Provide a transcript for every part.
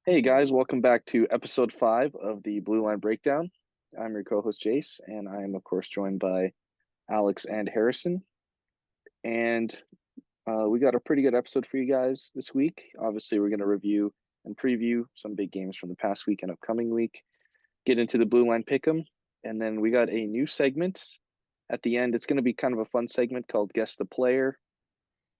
Hey guys, welcome back to episode 5 of the Blue Line Breakdown. I'm your co-host Jace, and I am of course joined by Alex and Harrison. And we got a pretty good episode for you guys this week. Obviously, we're going to review and preview some big games from the past week and upcoming week. Get into the Blue Line Pick'em, and then we got a new segment at the end. It's going to be kind of a fun segment called Guess the Player.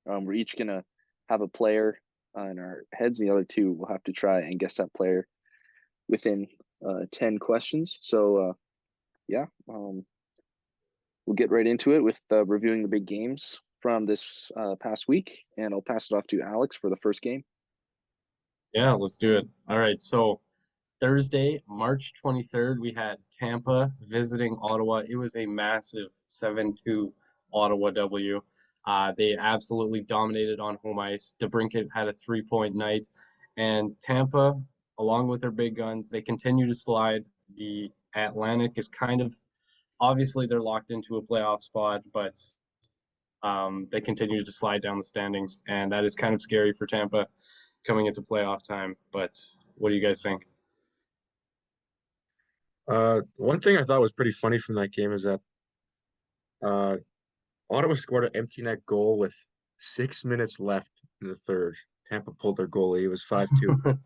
We're each going to have a player in our heads. The other two will have to try and guess that player within 10 questions. So, yeah, we'll get right into it with reviewing the big games from this past week. And I'll pass it off to Alex for the first game. Yeah, let's do it. All right. So Thursday, March 23rd, we had Tampa visiting Ottawa. It was a massive 7-2 Ottawa W. They absolutely dominated on home ice. DeBrincat had a 3-point night. And Tampa, along with their big guns, they continue to slide. The Atlantic is kind of obviously they're locked into a playoff spot, but they continue to slide down the standings. And that is kind of scary for Tampa coming into playoff time. But what do you guys think? One thing I thought was pretty funny from that game is that uh, Ottawa scored an empty net goal with 6 minutes left in the third. Tampa pulled their goalie. It was 5-2.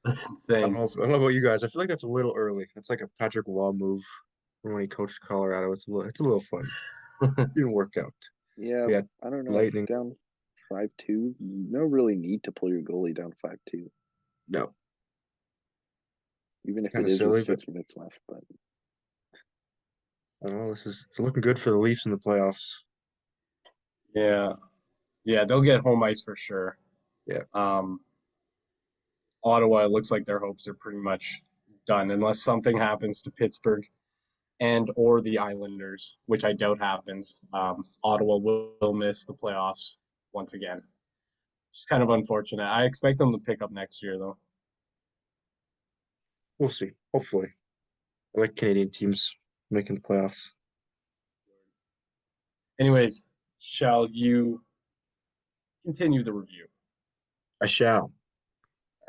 That's I don't insane. know I don't know about you guys. I feel like that's a little early. It's like a Patrick Wall move from when he coached Colorado. It's a little funny. Didn't work out. Yeah, We had I don't know. Lightning. Down 5-2. No really need to pull your goalie down 5-2, No, even if kind it of is with silly, but 6 minutes left. But I don't know. It's looking good for the Leafs in the playoffs. Yeah. Yeah, they'll get home ice for sure. Yeah. Um, Ottawa, it looks like their hopes are pretty much done unless something happens to Pittsburgh and or the Islanders, which I doubt happens. Ottawa will miss the playoffs once again. It's kind of unfortunate. I expect them to pick up next year, though. We'll see. Hopefully. I like Canadian teams making the playoffs. Anyways, shall you continue the review? I shall.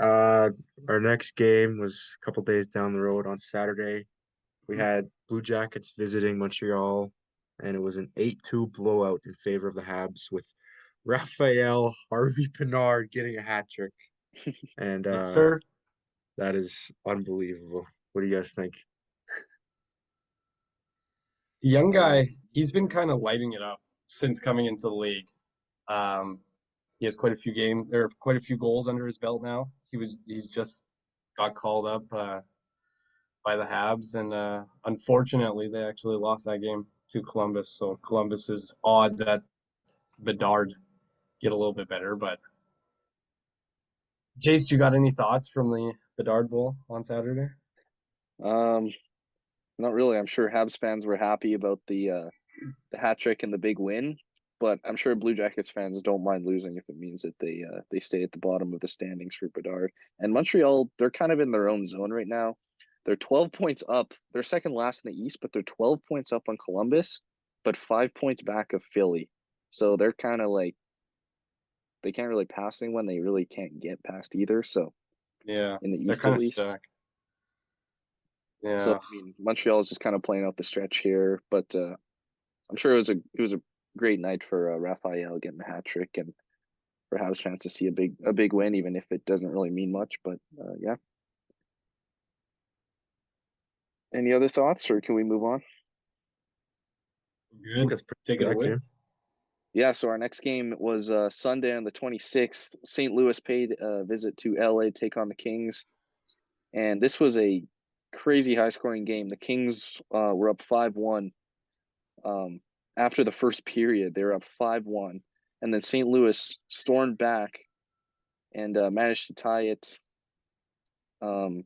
Uh, our next game was a couple days down the road on Saturday. We had Blue Jackets visiting Montreal, and it was an 8-2 blowout in favor of the Habs with Raphael Harvey Pinard getting a hat trick. And Yes, sir. that is unbelievable. What do you guys think? Young guy, he's been kind of lighting it up since coming into the league. Um, he has quite a few goals under his belt now. He's just got called up by the Habs, and unfortunately, they actually lost that game to Columbus. So Columbus's odds at Bedard get a little bit better. But Jace, you got any thoughts from the Bedard Bowl on Saturday? um, not really. I'm sure Habs fans were happy about the hat trick and the big win, but I'm sure Blue Jackets fans don't mind losing if it means that they stay at the bottom of the standings for Bedard. And Montreal, they're kind of in their own zone right now. They're 12 points up. They're second last in the East, but they're 12 points up on Columbus, but 5 points back of Philly. So they're kind of like they can't really pass anyone. They really can't get past either. So Yeah, in the they're East kind at of least. stuck. So Yeah, I mean, Montreal is just kind of playing out the stretch here, but I'm sure it was a great night for Raphael getting the hat trick and for Habs fans to see a big win, even if it doesn't really mean much. But yeah. Any other thoughts, or can we move on? I think good. that's pretty Take good it for that away. game. Yeah. So our next game was Sunday on the 26th. St. Louis paid a visit to LA to take on the Kings, and this was a crazy high scoring game. The Kings were up 5-1. Um, After the first period, they were up 5-1, and then St. Louis stormed back and managed to tie it. Um,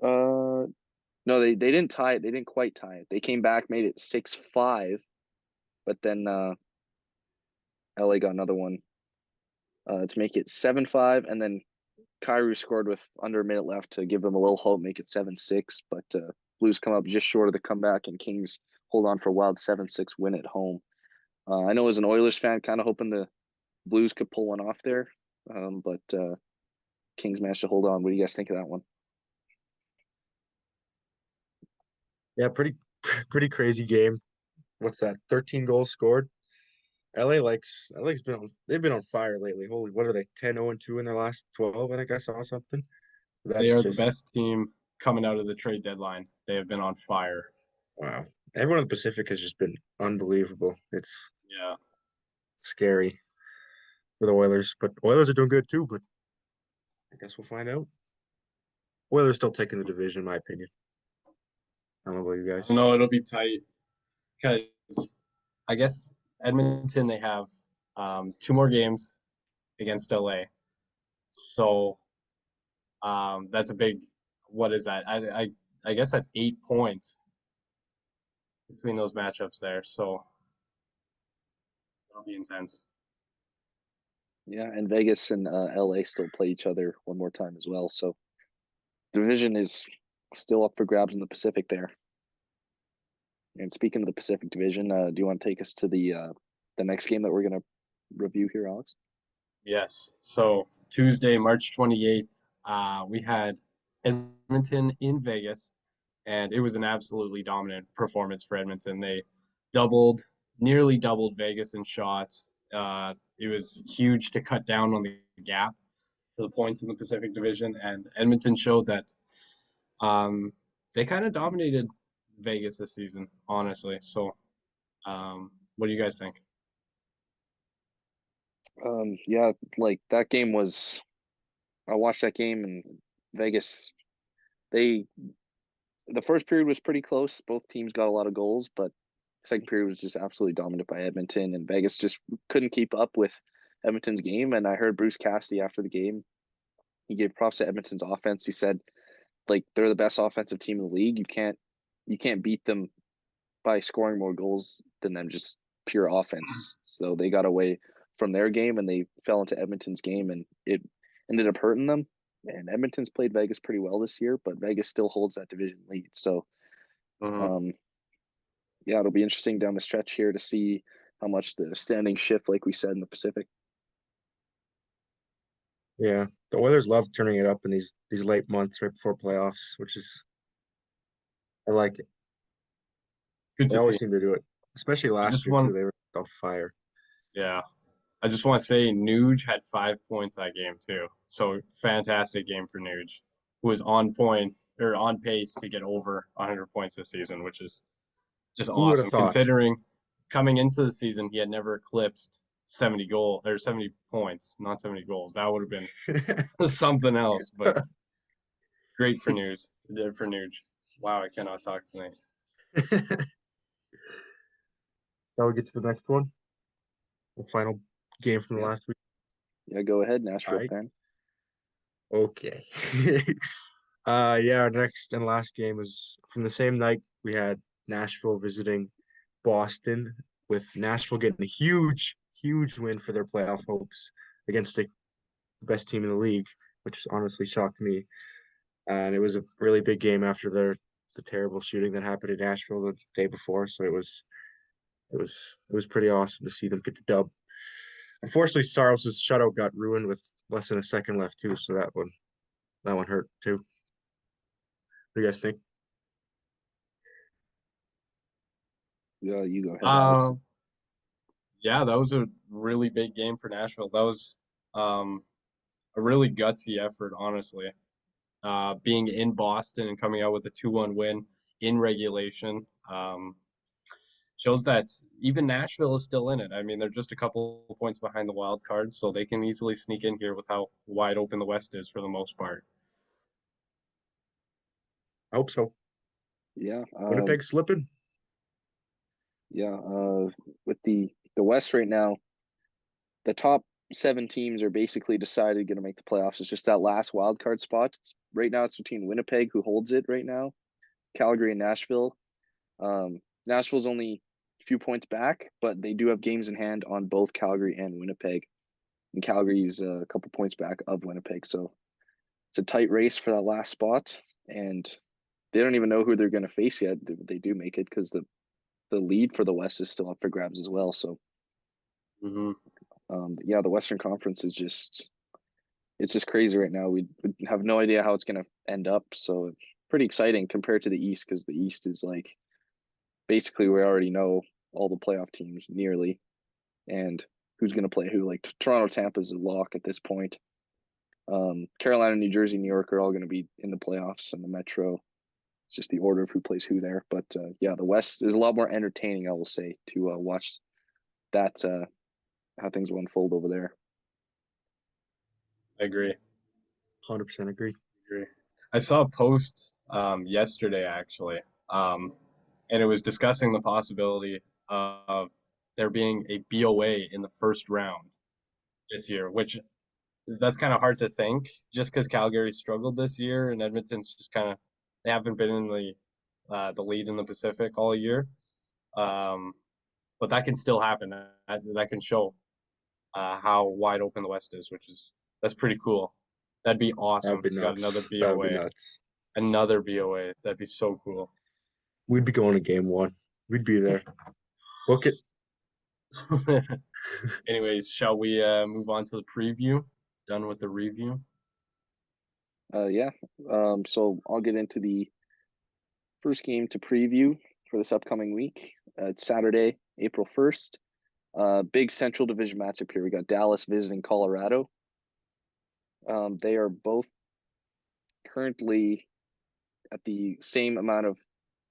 uh, no, they didn't tie it. They didn't quite tie it. They came back, made it 6-5, but then LA got another one to make it 7-5, and then Kyrie scored with under a minute left to give them a little hope, make it 7-6. But Blues come up just short of the comeback, and Kings hold on for a wild 7-6 win at home. I know as an Oilers fan, kind of hoping the Blues could pull one off there. but Kings managed to hold on. What do you guys think of that one? Yeah, pretty crazy game. What's that? 13 goals scored. They've been on fire lately. Holy, what are they? 10-0-2 in their last 12, I think I saw something. They That's are the just best team coming out of the trade deadline. They have been on fire. wow. Everyone in the Pacific has just been unbelievable. It's Yeah. scary for the Oilers, but Oilers are doing good too, but I guess we'll find out. Oilers still taking the division, in my opinion. I don't know about you I don't guys. know. It'll be tight because I guess Edmonton, they have 2 more games against LA. So that's a big, what is that? I guess that's 8 points between those matchups there. So that'll be intense. Yeah, and Vegas and LA still play each other one more time as well. So division is still up for grabs in the Pacific there. And speaking of the Pacific Division, do you want to take us to the next game that we're going to review here, Alex? Yes. So Tuesday, March 28th, we had Edmonton in Vegas, and it was an absolutely dominant performance for Edmonton. They doubled, nearly doubled Vegas in shots. It was huge to cut down on the gap for the points in the Pacific Division, and Edmonton showed that um, they kind of dominated Vegas this season, honestly. So, what do you guys think? Yeah, like that game was. I watched that game and Vegas. They the first period was pretty close. Both teams got a lot of goals, but second period was just absolutely dominated by Edmonton, and Vegas just couldn't keep up with Edmonton's game. And I heard Bruce Cassidy after the game. He gave props to Edmonton's offense. He said, like, they're the best offensive team in the league. You can't beat them by scoring more goals than them just pure offense. So they got away from their game and they fell into Edmonton's game, and it ended up hurting them. And Edmonton's played Vegas pretty well this year, but Vegas still holds that division lead. So Mhm. um, yeah, it'll be interesting down the stretch here to see how much the standings shift, like we said in the Pacific. Yeah, the Oilers love turning it up in these late months right before playoffs, which is I like it. Good They to see. always seem to do it, especially I last just year too. want, They were on fire. yeah, I just want to say Nuge had 5 points that game too. So fantastic game for Nuge, who was on point or on pace to get over 100 points this season, which is just Who would have awesome thought? considering coming into the season he had never eclipsed 70 points, not 70 goals. That would have been something else, but great for news. For Nuge. Wow, I cannot talk tonight. Now we get to the next one, the final game from the Yeah, last week. yeah. Go ahead, All Nashville right, fan. okay. Yeah, our next and last game was from the same night. We had Nashville visiting Boston, with Nashville getting a huge win for their playoff hopes against the best team in the league, which honestly shocked me. And it was a really big game after the terrible shooting that happened in Nashville the day before. So it was pretty awesome to see them get the dub. Unfortunately, Saros's shutout got ruined with less than a second left too, so that one hurt too. What do you guys think? Yeah, you go ahead, Alex. Um, yeah, that was a really big game for Nashville. That was um, a really gutsy effort, honestly. Being in Boston and coming out with a 2-1 win in regulation shows that even Nashville is still in it. I mean, they're just a couple points behind the wild card, so they can easily sneak in here with how wide open the West is for the most part. I hope so. Yeah, Winnipeg slipping. yeah. With the West right now, the top seven teams are basically decided going to make the playoffs. It's just that last wild card spot. Right now, it's between Winnipeg, who holds it right now, Calgary, and Nashville. Nashville's only a few points back, but they do have games in hand on both Calgary and Winnipeg. And Calgary's a couple points back of Winnipeg, so it's a tight race for that last spot. And they don't even know who they're going to face yet. They do make it because the lead for the West is still up for grabs as well. So Mm-hmm. yeah, the Western Conference is just it's just crazy right now. We have no idea how it's going to end up. So pretty exciting compared to the East, because the East is like basically we already know all the playoff teams nearly, and who's going to play who. Like Toronto, Tampa is a lock at this point. Carolina, New Jersey, New York are all going to be in the playoffs, and the Metro. It's just the order of who plays who there. But yeah, the West is a lot more entertaining, I will say, to watch that how things will unfold over there. I agree. 100% agree. I saw a post yesterday actually, and it was discussing the possibility of there being a BOA in the first round this year, which that's kind of hard to think just because Calgary struggled this year and Edmonton's just kind of they haven't been in the lead in the Pacific all year. But that can still happen. That can show how wide open the West is, that's pretty cool. That'd be That would awesome. be We got another nuts. That would be BOA, nuts. another BOA. That'd be so cool. We'd be going to game one. We'd be there. Book it. Anyways, shall we move on to the preview? Done with the review. Yeah. So I'll get into the first game to preview for this upcoming week. It's Saturday, April 1st. Big Central Division matchup here. We got Dallas visiting Colorado. They are both currently at the same amount of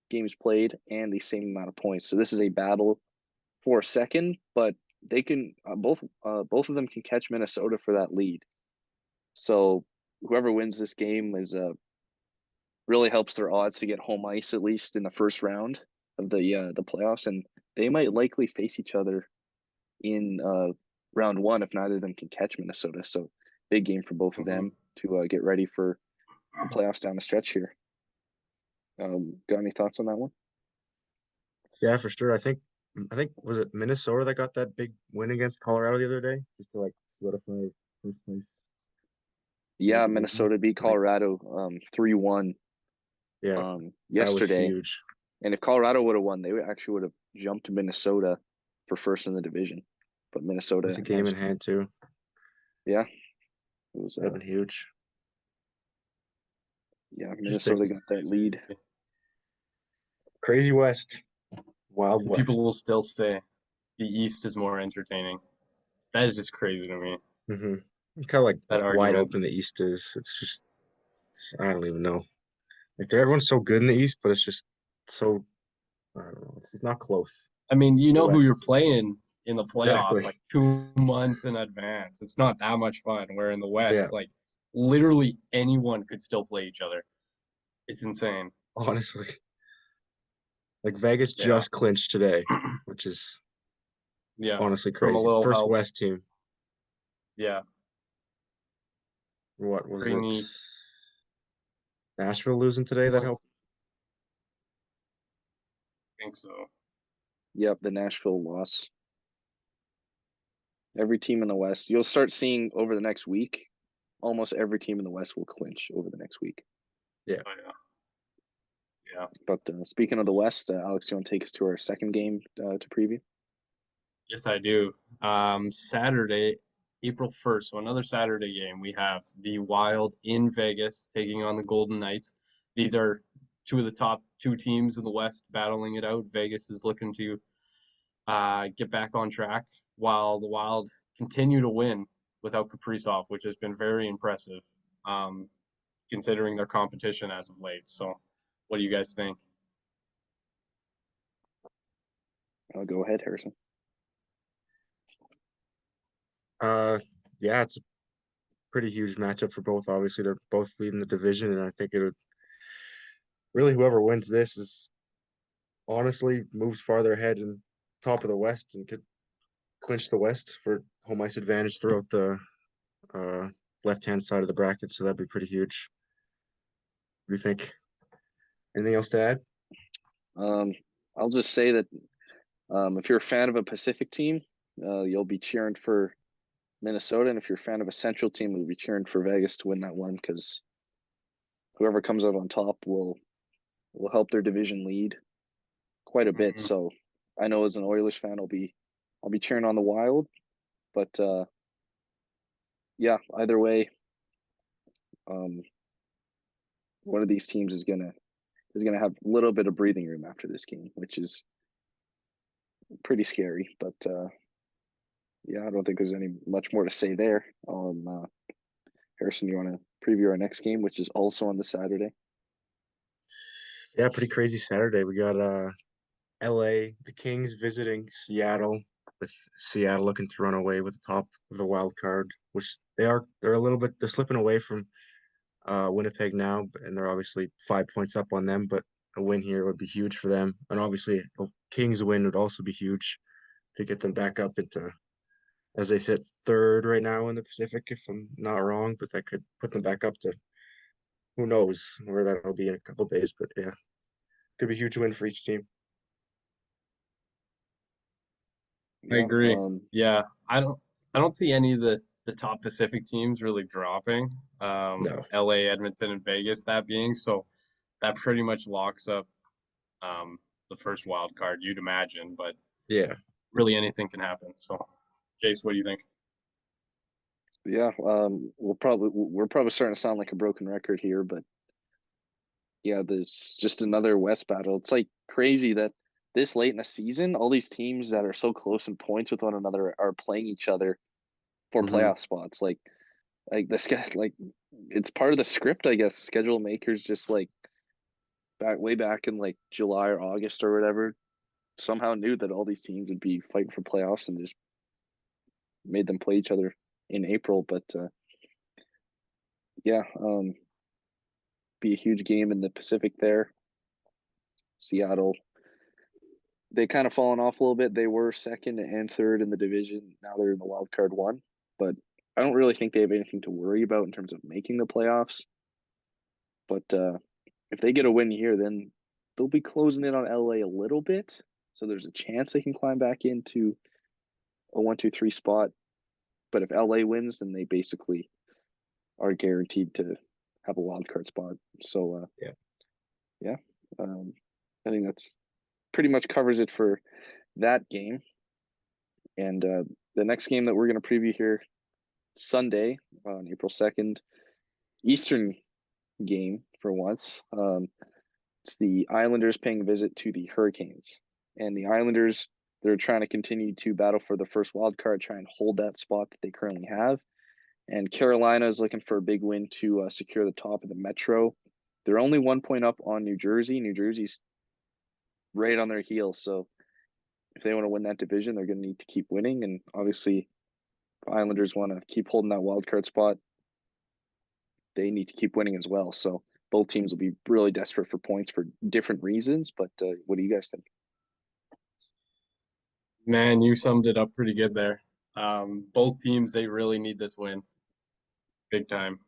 games played and the same amount of points. So this is a battle for second, but they can both of them can catch Minnesota for that lead. So whoever wins this game is really helps their odds to get home ice at least in the first round of the playoffs, and they might likely face each other in round one if neither of them can catch Minnesota. So big game for both of them to get ready for the playoffs down the stretch here. Got any thoughts on that one? Yeah, for sure. I think was it Minnesota that got that big win against Colorado the other day, just to like solidify first place. Yeah, Minnesota beat Colorado 3-1 Yeah, that was yesterday. huge. And if Colorado would have won, they actually would have jumped to Minnesota for first in the division. But Minnesota With the game in hand too. Yeah, it was That'd been huge. yeah, Interesting. Minnesota got that lead. Crazy West. Wild West. People will still say the East is more entertaining. That is just crazy to me. Mm-hmm. Kind of like That wide argument. open the East is. It's just I don't even know. Like everyone's so good in the East, but it's just so I don't know. It's not close. I mean, you The know who you're West. playing in the playoffs Exactly. like 2 months in advance. It's not that much fun. Where in the Yeah, West, like literally anyone could still play each other. It's insane. honestly. Like Vegas Yeah. just clinched today, which is Yeah. honestly From a crazy. little First help. West team. Yeah. What was Pretty it? neat. Nashville losing today that helped. I think so. Yep, the Nashville loss. Every team in the West, you'll start seeing over the next week, almost every team in the West will clinch over the next week. Yeah. Oh, yeah. Yeah. But speaking of the West, Alex, you want to take us to our second game to preview? Yes, I do. Saturday, April 1st, so another Saturday game. We have the Wild in Vegas taking on the Golden Knights. These are two of the top two teams in the West battling it out. Vegas is looking to get back on track while the Wild continue to win without Kaprizov, which has been very impressive considering their competition as of late. So, what do you guys think? Go ahead, Harrison. Yeah, it's a pretty huge matchup for both. Obviously, they're both leading the division, and I think it would really whoever wins this is honestly moves farther ahead and top of the West and could clinch the West for home ice advantage throughout the left-hand side of the bracket. So that'd be pretty huge. What do you think? Anything else to add? I'll just say that if you're a fan of a Pacific team, you'll be cheering for Minnesota, and if you're a fan of a Central team, you'll be cheering for Vegas to win that one, because whoever comes out on top will help their division lead quite a bit. So I know as an Oilers fan, I'll be cheering on the Wild, but yeah, either way, one of these teams is gonna have a little bit of breathing room after this game, which is pretty scary. But yeah, I don't think there's any much more to say there. Harrison, you want to preview our next game, which is also on the Saturday? Yeah, pretty crazy Saturday. We got LA, the Kings visiting Seattle, with Seattle looking to run away with the top of the wild card, which they're a little bit they're slipping away from Winnipeg now, and they're obviously 5 points up on them, but a win here would be huge for them. And obviously a Kings win would also be huge to get them back up into, as they sit third right now in the Pacific, if I'm not wrong, but that could put them back up to who knows where that'll be in a couple days. But yeah, could be a huge win for each team. I Yeah. agree. Yeah, I don't see any of the top Pacific teams really dropping. No. LA, Edmonton, and Vegas that being so that pretty much locks up the first wild card, you'd imagine, but Yeah. really anything can happen. So, Jace, what do you think? Yeah. We're probably starting to sound like a broken record here, but yeah, there's just another West battle. It's like crazy that this late in the season, all these teams that are so close in points with one another are playing each other for Hmm. playoff spots. Like this guy, like it's part of the script, I guess. Schedule makers just like way back in like July or August or whatever, somehow knew that all these teams would be fighting for playoffs and just made them play each other in April. But yeah, be a huge game in the Pacific there. Seattle, they kind of fallen off a little bit. They were second and third in the division. Now they're in the wild card one, but I don't really think they have anything to worry about in terms of making the playoffs. But if they get a win here, then they'll be closing in on LA a little bit. So there's a chance they can climb back into a 1, 2, 3 spot. But if LA wins, then they basically are guaranteed to have a wild card spot. So Yeah. yeah, I think that's pretty much covers it for that game. And the next game that we're going to preview here Sunday on April 2nd, Eastern game for once. It's the Islanders paying a visit to the Hurricanes. And the Islanders, they're trying to continue to battle for the first wild card, try and hold that spot that they currently have. And Carolina is looking for a big win to secure the top of the Metro. They're only 1 point up on New Jersey. New Jersey's right on their heels. So if they want to win that division, they're going to need to keep winning. And obviously, if Islanders want to keep holding that wild card spot, they need to keep winning as well. So both teams will be really desperate for points for different reasons. But what do you guys think? Man, you summed it up pretty good there. Both teams, they really need this win, big time.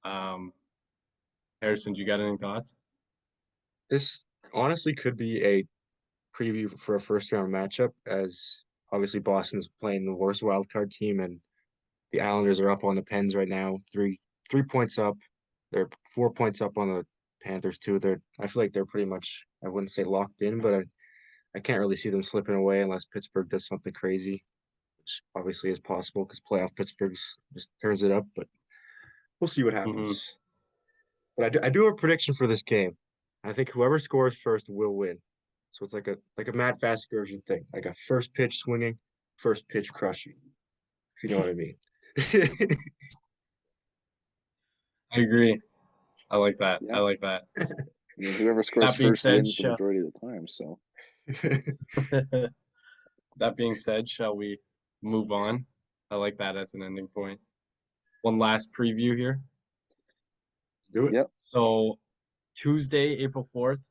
Um, Harrison, do you got any thoughts? This honestly could be a preview for a first round matchup, as obviously Boston's playing the worst wild card team, and the Islanders are up on the Pens right now, 3 points up. They're 4 points up on the Panthers too. I feel like they're pretty much, I wouldn't say locked in, but I can't really see them slipping away unless Pittsburgh does something crazy, which obviously is possible because playoff Pittsburgh's just turns it up. But we'll see what Mm-hmm. happens. But I do have a prediction for this game. I think whoever scores first will win. So it's like a Matt Vasgersian thing, like a first pitch swinging, first pitch crushing. If you know what I mean. I agree. I like that. I Yeah, like that. I mean, whoever scores That being first said, wins the majority of the time. So that being said, shall we move on? I like that as an ending point. One last preview here. Do it. yep, So Tuesday, April 4th,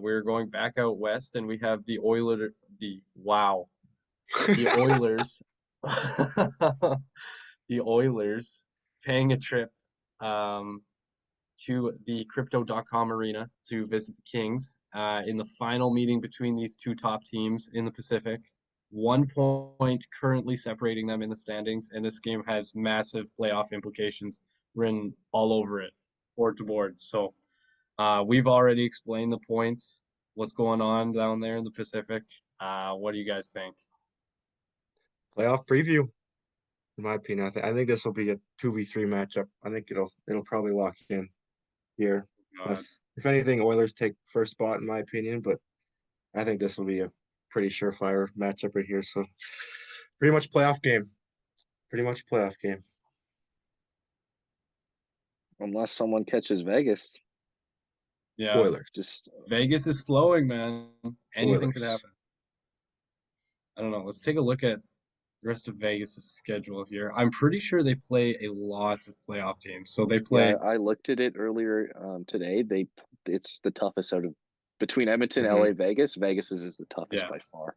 we're going back out west and we have the Oilers, the Oilers paying a trip um, to the Crypto.com arena to visit the Kings in the final meeting between these two top teams in the Pacific. 1 point currently separating them in the standings, and this game has massive playoff implications written all over it, board to board. So we've already explained the points, what's going on down there in the Pacific. What do you guys think? Playoff preview. in my opinion. I think this will be a 2v3 matchup. I think it'll probably lock in here. God. Unless, if anything, Oilers take first spot in my opinion, but I think this will be a pretty surefire matchup right here. So pretty much playoff game. Pretty much playoff game. Unless someone catches Vegas. Yeah. Oilers. Just Vegas is slowing, man. Anything could Oilers. happen. I don't know. Let's take a look at the rest of Vegas' schedule here. I'm pretty sure they play a lot of playoff teams. So they yeah, play, I looked at it earlier today. It's the toughest out of between Edmonton, Mhm. LA, Vegas. Vegas's is the toughest yeah, by far.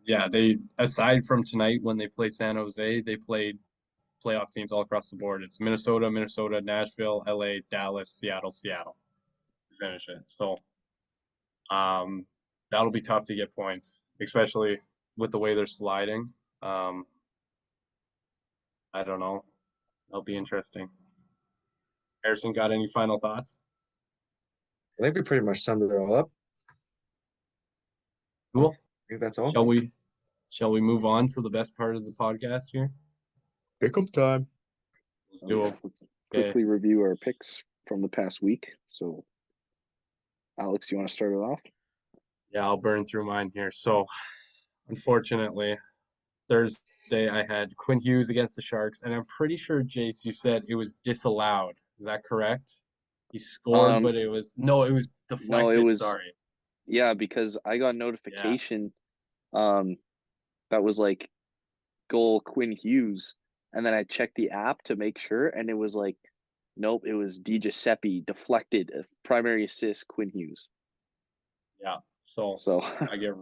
yeah. They aside from tonight when they play San Jose, they played playoff teams all across the board. It's Minnesota, Minnesota, Nashville, LA, Dallas, Seattle, Seattle to finish it. So um, that'll be tough to get points, especially with the way they're sliding. Um, I don't know. That'll be interesting. Harrison, got any final thoughts? I think we pretty much summed it all up. I Cool. think that's all. Shall we move on to the best part of the podcast here? Pick 'em time. Let's Oh do yeah, it. let's Okay. quickly review our picks from the past week. So, Alex, you want to start it off? Yeah, I'll burn through mine here. So, unfortunately, Thursday I had Quinn Hughes against the Sharks, and I'm pretty sure, Jace, you said it was disallowed. Is that correct? He scored, Um, but it was no, it deflected. was Sorry. yeah because I got Yeah, notification that was like goal Quinn Hughes, and then I checked the app to make sure, and it was like, nope, it was Di Giuseppe deflected, primary assist Quinn Hughes. yeah. So So I get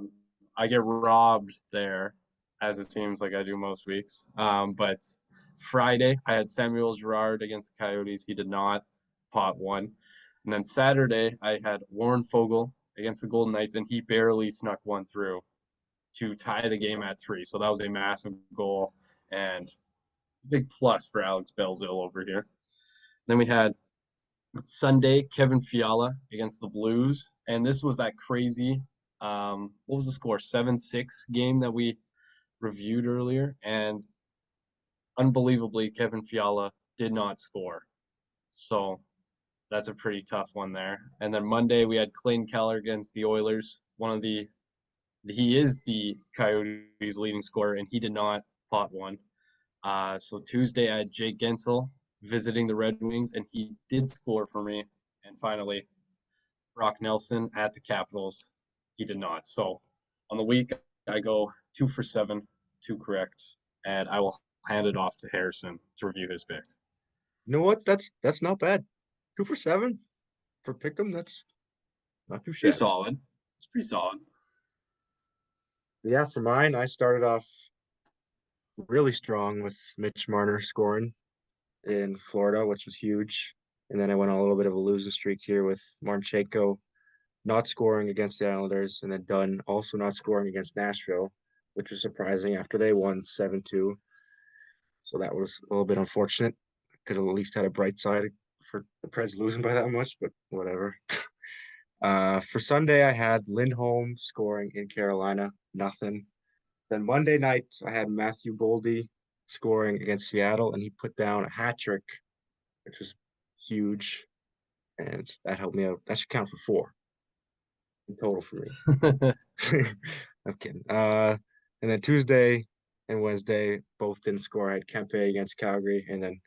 I get robbed there, as it seems like I do most weeks. But Friday I had Samuel Girard against the Coyotes. He did not pot one. And then Saturday I had Warren Fogle against the Golden Knights, and he barely snuck one through to tie the game at 3. So that was a massive goal and big plus for Alex Belzil over here. Then we had Sunday Kevin Fiala against the Blues, and this was that crazy. What was the score? 7-6 game that we reviewed earlier, and unbelievably, Kevin Fiala did not score. So that's a pretty tough one there. And then Monday we had Clayton Keller against the Oilers. He is the Coyotes' leading scorer, and he did not pot one. So Tuesday I had Jake Gensel visiting the Red Wings, and he did score for me. And finally, Brock Nelson at the Capitals, he did not. So on the week, I go 2 for 7, 2 correct, and I will hand it off to Harrison to review his picks. You know what? That's not bad. 2 for 7 for pick 'em. That's not too Pretty shabby. solid. It's pretty solid. Yeah, for mine, I started off really strong with Mitch Marner scoring in Florida, which was huge. And then I went on a little bit of a losing streak here with Marchenko not scoring against the Islanders, and then Dunn also not scoring against Nashville, which was surprising after they won 7-2. So that was a little bit unfortunate. Could have at least had a bright side for the Preds losing by that much, but whatever. For Sunday, I had Lindholm scoring in Carolina, nothing. Then Monday night, I had Matthew Boldy scoring against Seattle, and he put down a hat trick, which was huge, and that helped me out. That should count for 4 in total for me. I'm kidding. And then Tuesday and Wednesday both didn't score. I had Kempe against Calgary, and then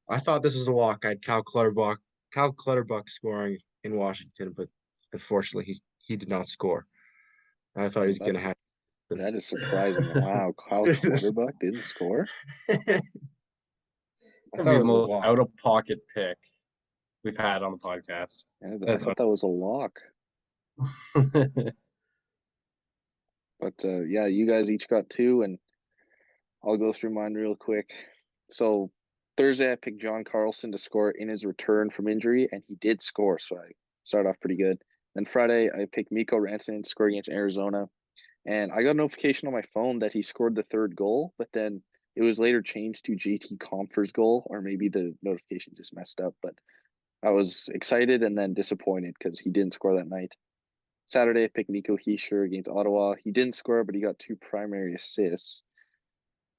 I thought this was a walk. I had Cal Clutterbuck scoring in Washington, but unfortunately he did not score. I thought he well, was gonna have them. that is surprising. Wow, Kyle Clutterbuck didn't score. I That'd thought be it the was a most walk. out of pocket pick we've had on the podcast. Yeah, I That's thought that was a lock. But yeah, you guys each got 2, and I'll go through mine real quick. So Thursday, I picked John Carlson to score in his return from injury, and he did score. So I started off pretty good. Then Friday, I picked Mikko Rantanen to score against Arizona, and I got a notification on my phone that he scored the 3rd goal, but then it was later changed to JT Compher's goal, or maybe the notification just messed up. But I was excited and then disappointed because he didn't score that night. Saturday, I picked Nico Hischier against Ottawa. He didn't score, but he got 2 primary assists.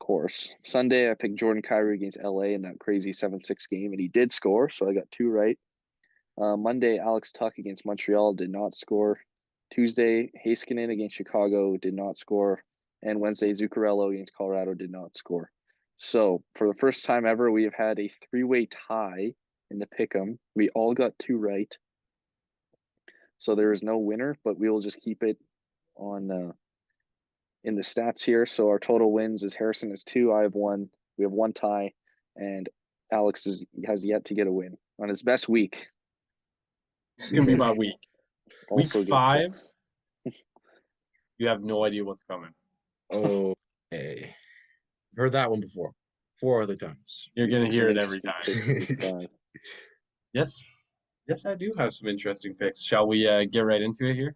course. Sunday, I picked Jordan Kyrou against LA in that crazy 7-6 game, and he did score, so I got 2 right. Monday, Alex Tuck against Montreal did not score. Tuesday, Heiskanen against Chicago did not score. And Wednesday, Zuccarello against Colorado did not score. So for the first time ever, we have had a 3-way tie in the pick'em. We all got 2 right. So there is no winner, but we will just keep it on in the stats here. So our total wins is Harrison has 2, I have 1. We have 1 tie, and Alex has yet to get a win on his best week. It's gonna be my week. Also Week get 5, you have no idea what's coming. Okay. Heard that one before. 4 other times. You're gonna hear it every Some time. interesting picks for week 5. Yes, I do have some interesting picks. Shall we get right into it here?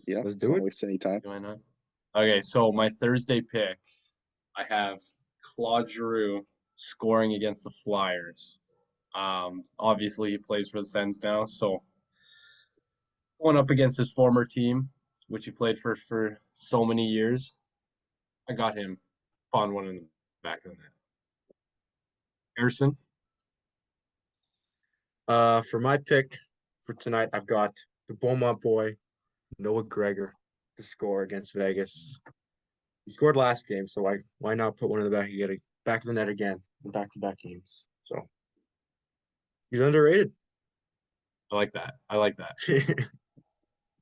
Yeah, Let's let's do not it. waste any time. Why not? Okay, so my Thursday pick, I have Claude Giroux scoring against the Flyers. Obviously, he plays for the Sens now, so going up against his former team, which he played for so many years, I got him on one in the back of the net. Harrison? For my pick for tonight, I've got the Beaumont boy, Noah Gregor, to score against Vegas. He scored last game, so why not put one in the back of the net again in back-to-back games? So he's underrated. I like that. I like that.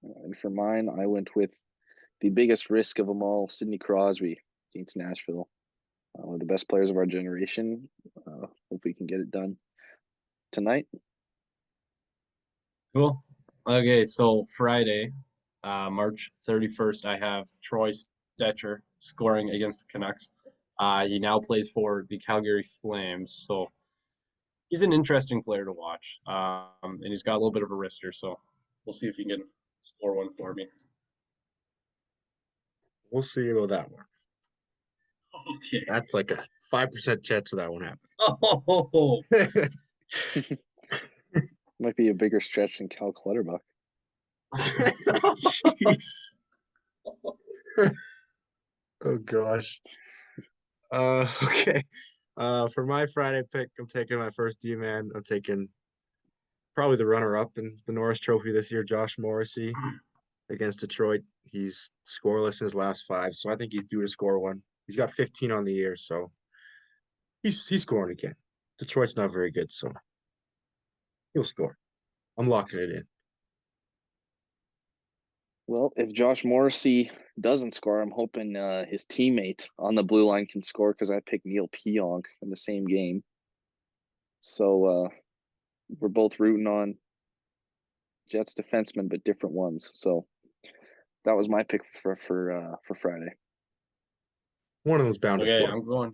And for mine, I went with the biggest risk of them all, Sidney Crosby against Nashville. One of the best players of our generation. Hope we can get it done tonight. Cool. Okay, so Friday, March 31st, I have Troy Stetcher scoring against the Canucks. He now plays for the Calgary Flames, so he's an interesting player to watch. And he's got a little bit of a wrister, so we'll see if he can score one for me. We'll see about that one. Okay. That's like a 5% chance of that one happening. Oh, Might be a bigger stretch than Cal Clutterbuck. Jeez. Oh gosh. Okay. For my Friday pick, I'm taking my first D-man. I'm taking probably the runner-up in the Norris Trophy this year, Josh Morrissey against Detroit. He's scoreless in his last 5, so I think he's due to score one. He's got 15 on the year, so he's scoring again. Detroit's not very good, so he'll score. I'm locking it in. Well, if Josh Morrissey doesn't score, I'm hoping his teammate on the blue line can score because I picked Neil Pionk in the same game. So we're both rooting on Jets defensemen, but different ones. So that was my pick for Friday. One of them's bound to okay, score. I'm going.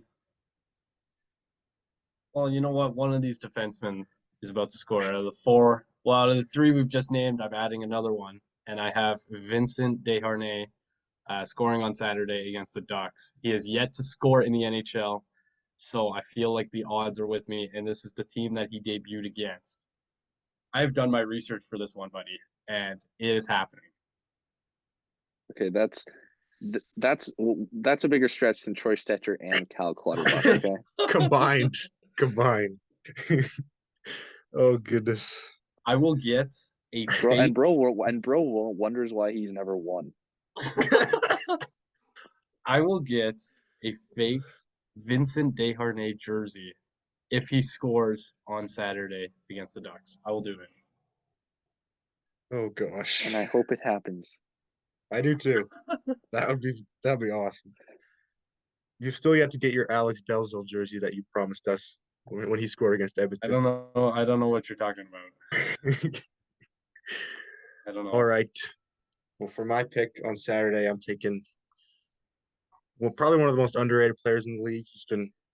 Well, you know what? One of these defensemen is about to score. Out of the 4, well, out of the 3 we've just named, I'm adding another one, and I have Vincent Desharnais scoring on Saturday against the Ducks. He has yet to score in the NHL, so I feel like the odds are with me, and this is the team that he debuted against. I've done my research for this one, buddy, and it is happening. Okay, that's a bigger stretch than Troy Stetcher and Cal Clutterbuck. Okay, Combined. Oh goodness. I will get a bro, fake. bro wonders why he's never won. I will get a fake Vincent Desharnais jersey if he scores on Saturday against the Ducks. I will do it. Oh gosh. And I hope it happens. I do too. That'd be awesome. You've still yet to get your Alex Belzil jersey that you promised us when he scored against I Edmonton. don't know. I don't know what you're talking about. I don't know. All right. Well, for my pick on Saturday, I'm taking probably one of the most underrated players in the league.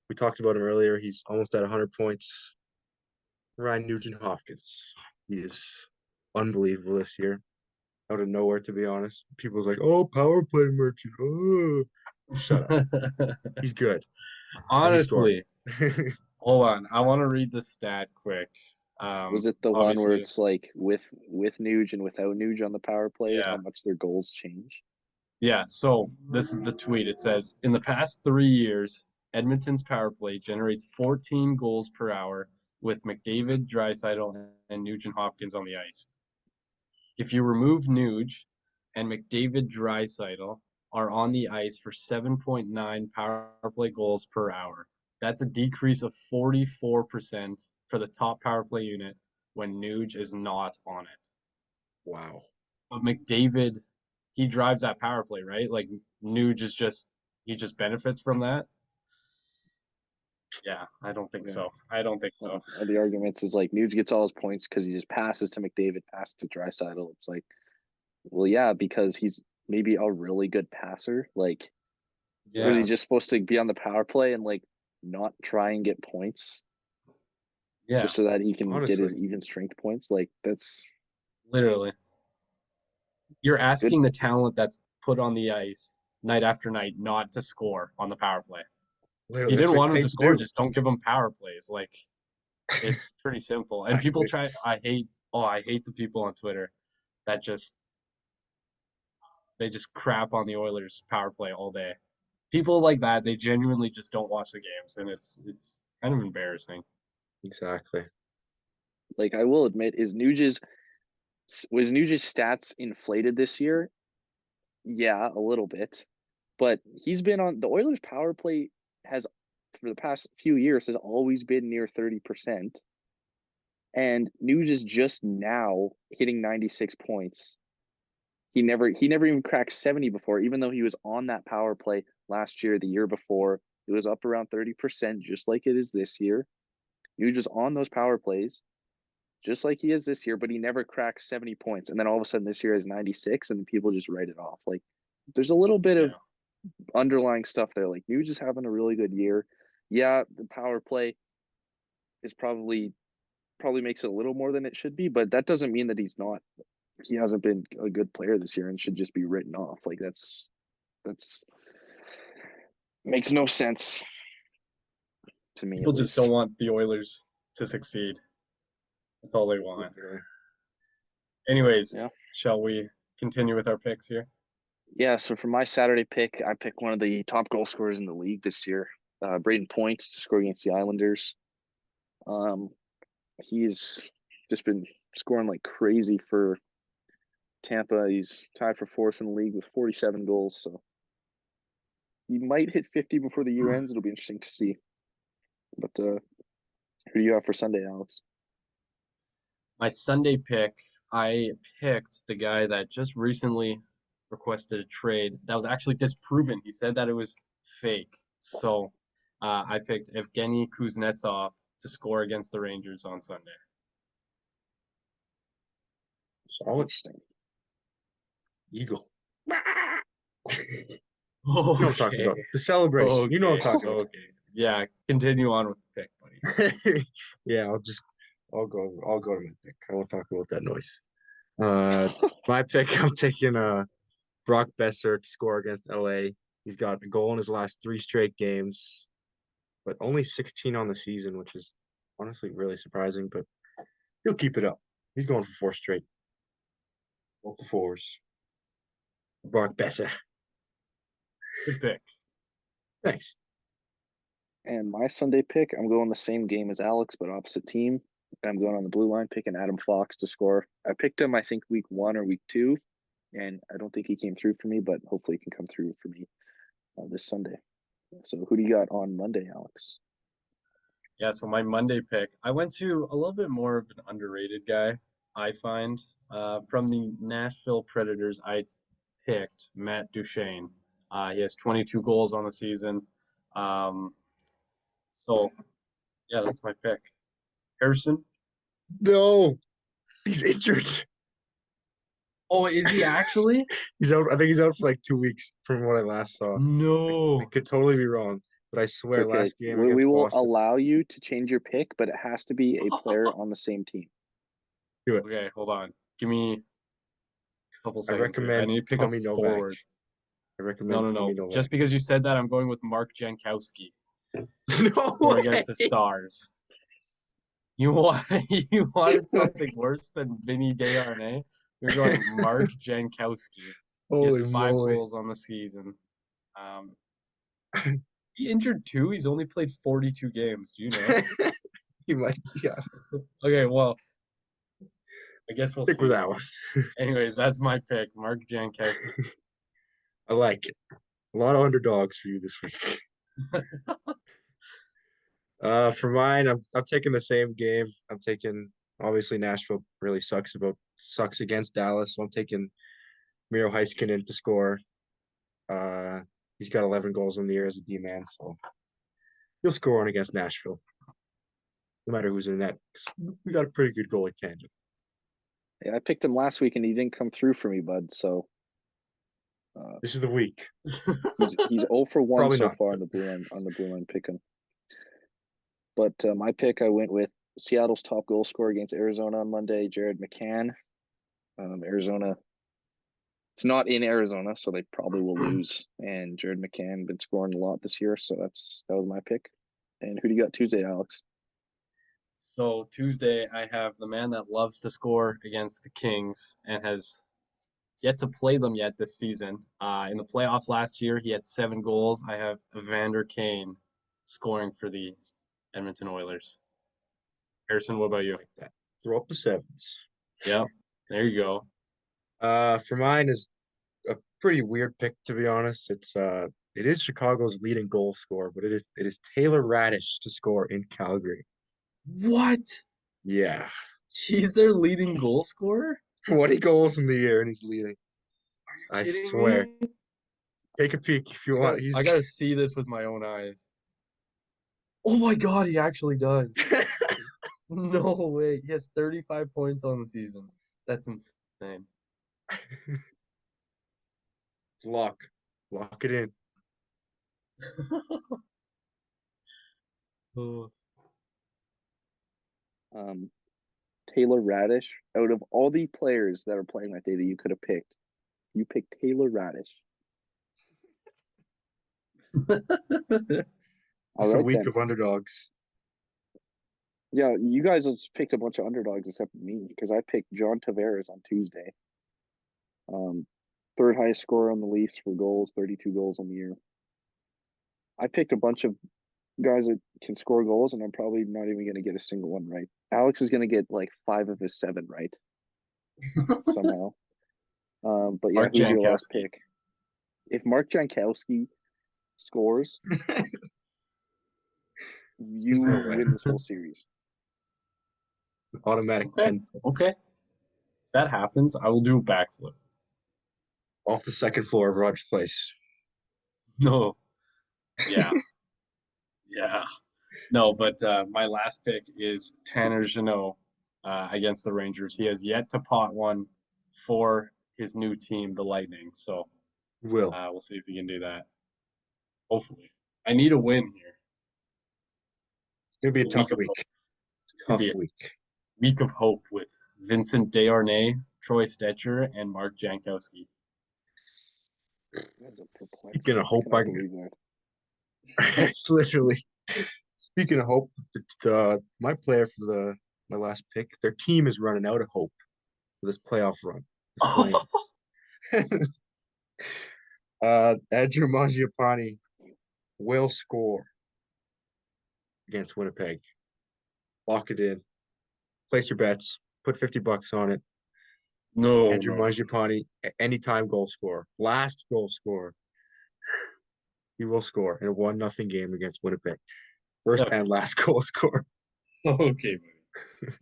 We talked about him earlier. He's almost at 100 points. Ryan Nugent-Hopkins. He is unbelievable this year. Out of nowhere, to be honest. People's like, oh, power play merchant. Oh, shut up. He's good. Honestly, hold on. I want to read the stat quick. Was it the one where it's like with Nuge and without Nuge on the power play, Yeah. how much their goals change? Yeah, so this is the tweet. It says, in the past 3 years, Edmonton's power play generates 14 goals per hour with McDavid, Draisaitl, and Nugent Hopkins on the ice. If you remove Nuge and McDavid, Draisaitl are on the ice for 7.9 power play goals per hour. That's a decrease of 44% for the top power play unit when Nuge is not on it. Wow. But McDavid, he drives that power play, right? Like Nuge is just he just benefits from that. Yeah, I don't think Yeah. so. I don't think so. The arguments is like Nuge gets all his points because he just passes to McDavid, passes to Draisaitl. It's like, well, yeah, because he's maybe a really good passer. Like, was he Yeah, just supposed to be on the power play and like not try and get points yeah, just so that he can get his Honestly, even strength points? Like, that's literally. You're good. asking the talent that's put on the ice night after night not to score on the power play. If literally, you that's didn't what he's want him to paid to score, do. just don't give him power plays. Like it's pretty simple. And people Exactly. try I hate the people on Twitter that just they just crap on the Oilers power play all day. People like that, they genuinely just don't watch the games and it's kind of embarrassing. Exactly. Like, I will admit, was Nuge's stats inflated this year? Yeah, a little bit, but he's been on the Oilers' power play has for the past few years has always been near 30%. And Nuge is just now hitting 96 points. He never even cracked 70 before, even though he was on that power play last year, the year before. It was up around 30%, just like it is this year. Nuge was on those power plays, just like he is this year, but he never cracked 70 points. And then all of a sudden this year is 96, and people just write it off. Like, there's a little bit of Yeah. underlying stuff there. Like, Nuge is having a really good year. Yeah, the power play is probably makes it a little more than it should be, but that doesn't mean that he hasn't been a good player this year and should just be written off. Like, that's makes no sense to me, People at just don't least. want the Oilers to succeed. That's all they want. Literally. Anyways, Yeah. shall we continue with our picks here? Yeah, so for my Saturday pick, I picked one of the top goal scorers in the league this year, Braden Point, to score against the Islanders. Um, he's just been scoring like crazy for Tampa. He's tied for fourth in the league with 47 goals. So he might hit 50 before the year ends. It'll be interesting to see. But who do you have for Sunday, Alex? My Sunday pick, I picked the guy that just recently requested a trade that was actually disproven. He said that it was fake. So I picked Evgeny Kuznetsov to score against the Rangers on Sunday. Solid Interesting. Eagle. You know what I'm talking Okay. about. The celebration. You know what Okay. I'm talking Okay. Yeah. Continue on with the pick, buddy. about. Yeah, I'll go to my pick. I won't talk about that noise. My pick, I'm taking Brock Besser to score against LA. He's got a goal in his last three straight games, but only 16 on the season, which is honestly really surprising, but he'll keep it up. He's going for four straight. Go for fours. Brock Besser. Good pick. Thanks. And my Sunday pick, I'm going the same game as Alex, but opposite team. I'm going on the blue line, picking Adam Fox to score. I picked him, I think, week 1 or week 2, and I don't think he came through for me, but hopefully he can come through for me this Sunday. So who do you got on Monday, Alex? Yeah, so my Monday pick, I went to a little bit more of an underrated guy, I find. From the Nashville Predators, I picked Matt Duchene. He has 22 goals on the season. Um, so, yeah, that's my pick. Harrison? No, he's injured. Oh, is he actually? He's out. I think he's out for like 2 weeks from what I last saw. I No. could totally be wrong, but I It's swear okay. last game We against will Boston. allow you to change your pick, but it has to be a player on the same team. Do it. Okay, hold on. Give me a couple I seconds here. I recommend need to pick a Tommy Novak. forward. I No, recommend no, Tommy no. Novak. Just because you said that, I'm going with Mark Jankowski. No Score way. against the Stars. You want you wanted something worse than Vinny Desharnais? You're going Mark Jankowski. He has Holy 5 moly. goals on the season. Um, he injured too. He's only played 42 games. Do you know? He might, yeah. Okay, well, I guess we'll Stick with see. that one. Anyways, that's my pick, Mark Jankowski. I like it. A lot of underdogs for you this week. For mine, I'm taking the same game. I'm taking obviously Nashville really sucks against Dallas. So I'm taking Miro Heiskanen to score. Uh, he's got 11 goals in the year as a D-man, so he'll score on against Nashville, no matter who's in that. We got a pretty good goalie tandem. Yeah, I picked him last week and he didn't come through for me, bud. So This is the week. he's 0 for 1 Probably so not. far on the blue line pick him. But my pick, I went with Seattle's top goal scorer against Arizona on Monday, Jared McCann. Arizona, it's not in Arizona, so they probably will lose. And Jared McCann been scoring a lot this year, so that was my pick. And who do you got Tuesday, Alex? So Tuesday, I have the man that loves to score against the Kings and has yet to play them yet this season. In the playoffs last year, he had 7 goals. I have Evander Kane scoring for the Edmonton Oilers. Harrison, what about you? Like that. Throw up the sevens. Yep, there you go. For mine is a pretty weird pick, to be honest. It is Chicago's leading goal scorer, but it is Taylor Radish to score in Calgary. What? Yeah. He's their leading goal scorer? 20 goals in the year and he's leading. I Kidding swear. me? Take a peek if you I want. gotta, He's I gotta see this with my own eyes. Oh my God, he actually does. No way. He has 35 points on the season. That's insane. lock. Lock it in. Oh. Taylor Radish. Out of all the players that are playing that day that you could have picked, you picked Taylor Radish. All It's a right week then. of underdogs. Yeah, you guys just picked a bunch of underdogs except me because I picked John Tavares on Tuesday. Third highest scorer on the Leafs for goals, 32 goals on the year. I picked a bunch of guys that can score goals, and I'm probably not even going to get a single one right. Alex is going to get like 5 of his 7 right somehow. But yeah, Mark who's your last Jankowski. pick? If Mark Jankowski scores, There's you no way. win this whole series. Automatic Okay, 10 okay. That happens. I will do a backflip. off the second floor of Rogers Place. No. Yeah. Yeah. No, but my last pick is Tanner Jeannot against the Rangers. He has yet to pot one for his new team, the Lightning. So Will. we'll see if he can do that. Hopefully. I need a win here. It's gonna be a A week tough of week. hope. It's gonna be Tough a week. week of hope with Vincent Desharnais, Troy Stetcher, and Mark Jankowski. That's a Speaking perplexing. of I hope, cannot believe that. it's literally speaking of hope, my player for my last pick, their team is running out of hope for this playoff run. The Flames. Andrew Mangiapane will score against Winnipeg. Lock it in. Place your bets. Put $50 on it. No, Andrew no. Mangiapane, anytime goal scorer, last goal scorer. He will score in a 1-0 game against Winnipeg. First Okay, and last goal scorer. okay, buddy.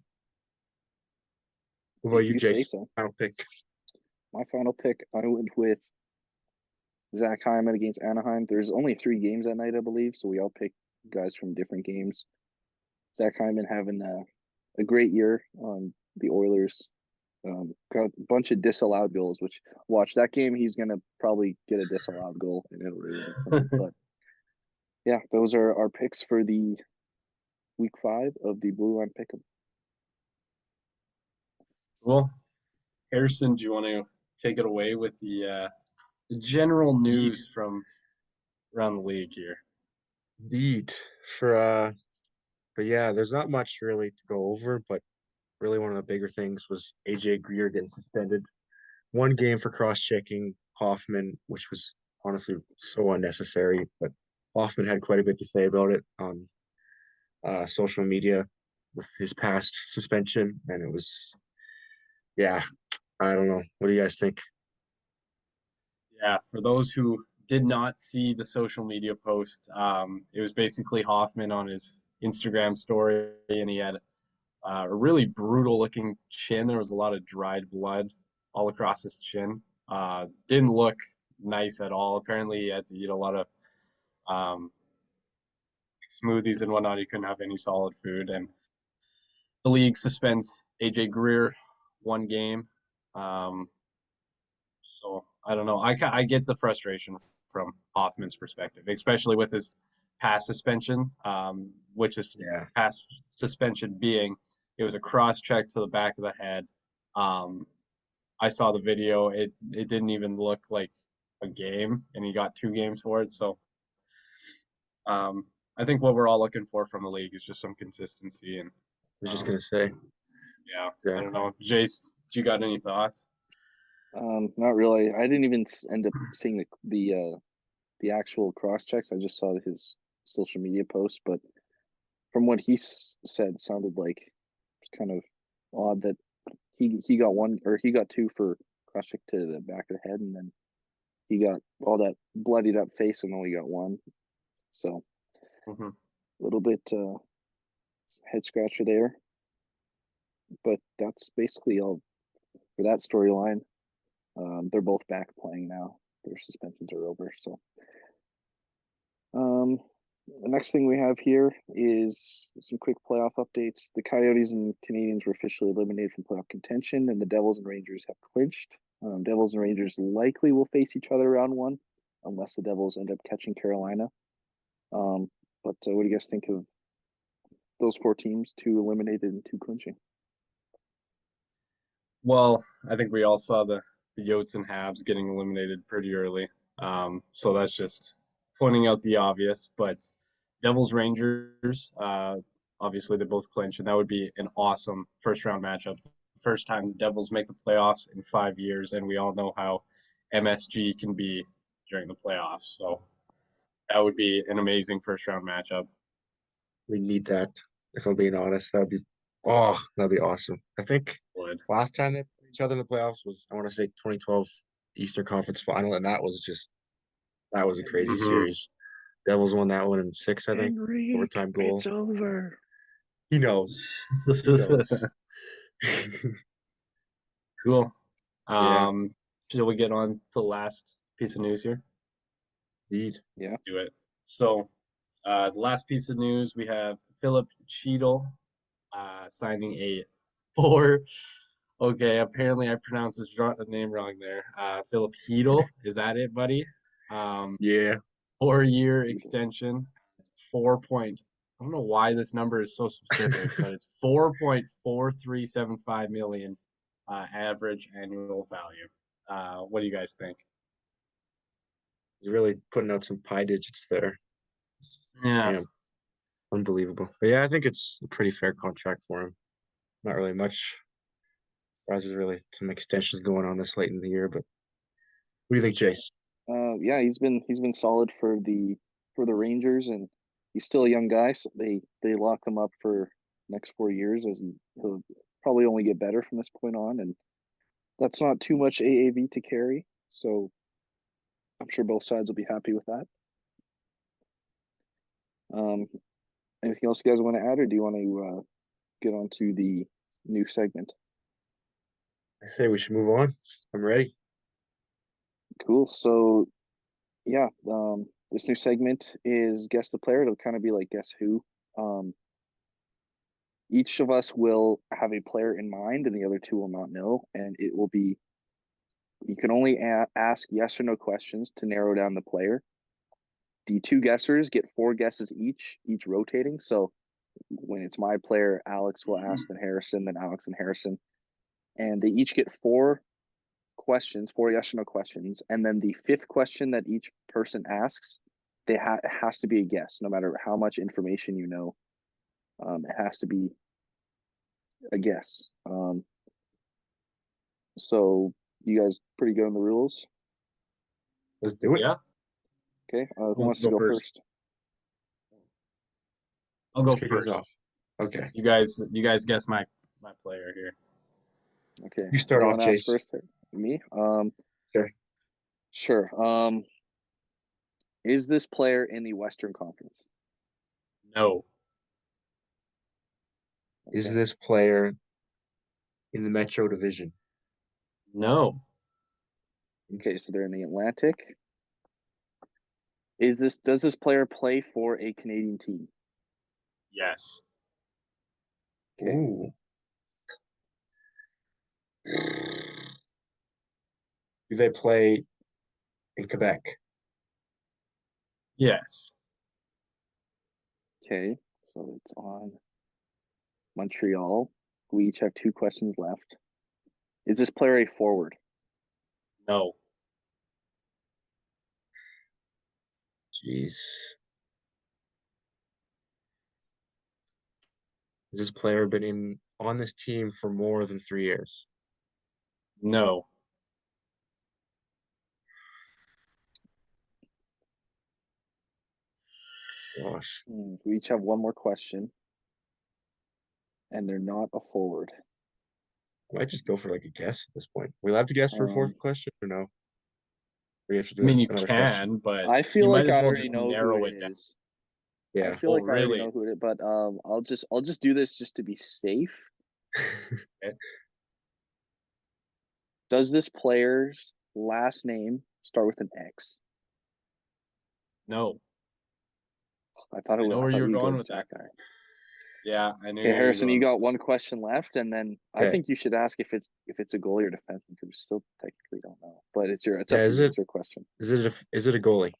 What about If you, you say Jace? so. Final pick. My final pick, I went with Zach Hyman against Anaheim. There's only 3 games that night, I believe, so we all picked guys from different games. Zach Hyman having a great year on the Oilers. Got a bunch of disallowed goals, which watch that game, he's going to probably get a disallowed goal, and it'll really be funny. But yeah, those are our picks for the week 5 of the Blue Line Pick'em. Well, Harrison, do you want to take it away with the general Indeed. news from around the league here? Indeed. But yeah, there's not much really to go over, but really one of the bigger things was AJ Greer getting suspended. 1 game for cross-checking Hoffman, which was honestly so unnecessary. But Hoffman had quite a bit to say about it on social media with his past suspension, and it was, yeah, I don't know. What do you guys think? Yeah, for those who did not see the social media post, it was basically Hoffman on his Instagram story, and he had a really brutal looking chin. There was a lot of dried blood all across his chin. Didn't look nice at all. Apparently, he had to eat a lot of um, smoothies and whatnot. He couldn't have any solid food, and the league suspends AJ Greer 1 game. Um, so I don't know. I get the frustration from Hoffman's perspective, especially with his past suspension, which is Yeah, past suspension being it was a cross check to the back of the head. Um, I saw the video. It didn't even look like a game, and he got 2 games for it. So I think what we're all looking for from the league is just some consistency. And I was just um, gonna say yeah, I don't exactly. know, Jace, do you got any thoughts? Not really. I didn't even end up seeing the actual cross checks. I just saw his social media post, but from what he said, sounded like kind of odd that he got one or he got two for cross check to the back of the head, and then he got all that bloodied up face and only got one. So Hmm. a little bit head scratcher there, but that's basically all for that storyline. They're both back playing now. Their suspensions are over. So um, the next thing we have here is some quick playoff updates. The Coyotes and Canadians were officially eliminated from playoff contention, and the Devils and Rangers have clinched. Devils and Rangers likely will face each other round one, unless the Devils end up catching Carolina. But what do you guys think of those four teams, two eliminated and two clinching? Well, I think we all saw the Yotes and Habs getting eliminated pretty early. So that's just pointing out the obvious. But Devils Rangers, obviously they both clinch, and that would be an awesome first round matchup. First time the Devils make the playoffs in 5 years, and we all know how MSG can be during the playoffs. So that would be an amazing first round matchup. We need that. If I'm being honest, that'd be awesome. I think Would. last time they played each other in the playoffs was, I want to say, 2012 Eastern Conference Final, and that was a crazy Hmm. series. Devils won that one in six, I think, Henrik, overtime it's goal. over. He knows. He knows. Cool. Yeah, Shall we get on to the last piece of news here? indeed. Yeah. Let's do it. So, the last piece of news we have Philip Cheadle signing a four. Okay, apparently I pronounced his name wrong there. Philip Heedle, is that it, buddy? Um, Yeah, 4 year extension. 4 point. I don't know why this number is so specific, but it's 4.4375 million average annual value. What do you guys think? he's really putting out some pie digits there. Yeah. Damn, unbelievable. But yeah, I think it's a pretty fair contract for him. Not really much. There's really some extensions going on this late in the year, but what do you think, Jace? Yeah, he's been solid for the Rangers, and he's still a young guy, so they lock him up for next 4 years, as he'll probably only get better from this point on, and that's not too much AAV to carry. So I'm sure both sides will be happy with that. Um, Anything else you guys want to add, or do you want to get on to the new segment? I say we should move on. I'm ready. Cool. So yeah, this new segment is guess the player. It'll kind of be like guess who. Um, each of us will have a player in mind, and the other two will not know. And it will be you can only ask yes or no questions to narrow down the player. The two guessers get four guesses each rotating. So when it's my player, Alex will ask, then Alex and Harrison, and they each get four questions, four yes or no questions, and then the fifth question that each person asks, it has to be a guess, no matter how much information you know. It has to be a guess. So you guys pretty good on the rules? Let's do it. Yeah, Okay. Who we'll wants to go go first. first? I'll Who's go kicking us first. off? Okay. You guys guess my player here. Okay. You start You off, want to ask Jace. first? Me? Sure. Sure. Is this player in the Western Conference? No, Is Okay. this player in the Metro Division? no, Okay, so they're in the Atlantic. Does this player play for a Canadian team? yes, Okay. Ooh. Do they play in Quebec? yes, Okay. So it's on Montreal. We each have 2 questions left. Is this player a forward? no, Jeez. Has this player been on this team for more than 3 years? no. Gosh. We each have 1 more question, and they're not a forward. I might just go for like a guess at this point. We allowed to guess for a Um, fourth question or no? Or you have to I do mean, you another question? can, but I you feel might like as I well already just know who narrow it it down. is. I Yeah. feel Oh, like I already really? know who it is, but I'll just do this just to be safe. Okay. Does this player's last name start with an X? No, I thought it I would. know I where thought you're you'd go going with with that. that guy. Yeah, I knew Okay, where you're Harrison, you going. got 1 question left, and then I Okay. think you should ask if it's a goalie or defenseman because we still technically don't know. But it's up Yeah, to is you. it It's your question. is it a goalie?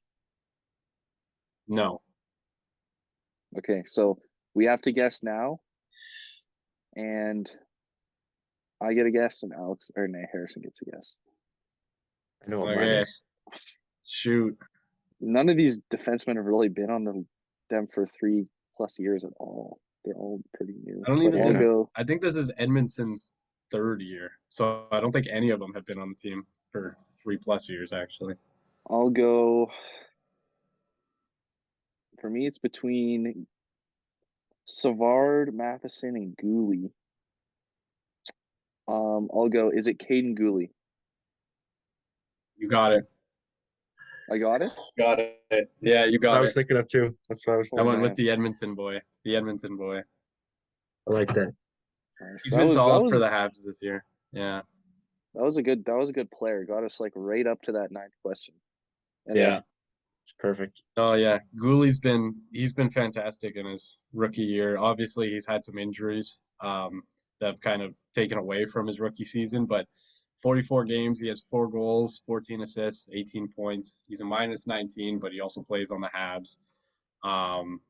No, Okay, so we have to guess now, and I get a guess, and Harrison gets a guess. I know what mine okay, is. shoot. None of these defensemen have really been on them for 3+ years at all. They're all pretty new. I don't But even I'll think. Yeah. go. I think this is Edmonton's third year, so I don't think any of them have been on the team for 3+ years, actually. I'll go. For me, it's between Savard, Matheson, and Gooley. I'll go. Is it Caden Gooley? You got it. I got it. Got it. Yeah, you That's what I got was it. thinking of too. That's what I was I Oh thinking. went with man, the Edmonton boy. The Edmonton boy. I like that. nice. He's been solid for the Habs this year. Yeah. That was a good player. Got us like right up to that 9th question. And Yeah, Yeah. it's perfect. Oh yeah. He's been fantastic in his rookie year. Obviously he's had some injuries that have kind of taken away from his rookie season, but 44 games, he has 4 goals, 14 assists, 18 points. He's a -19, but he also plays on the Habs. Um,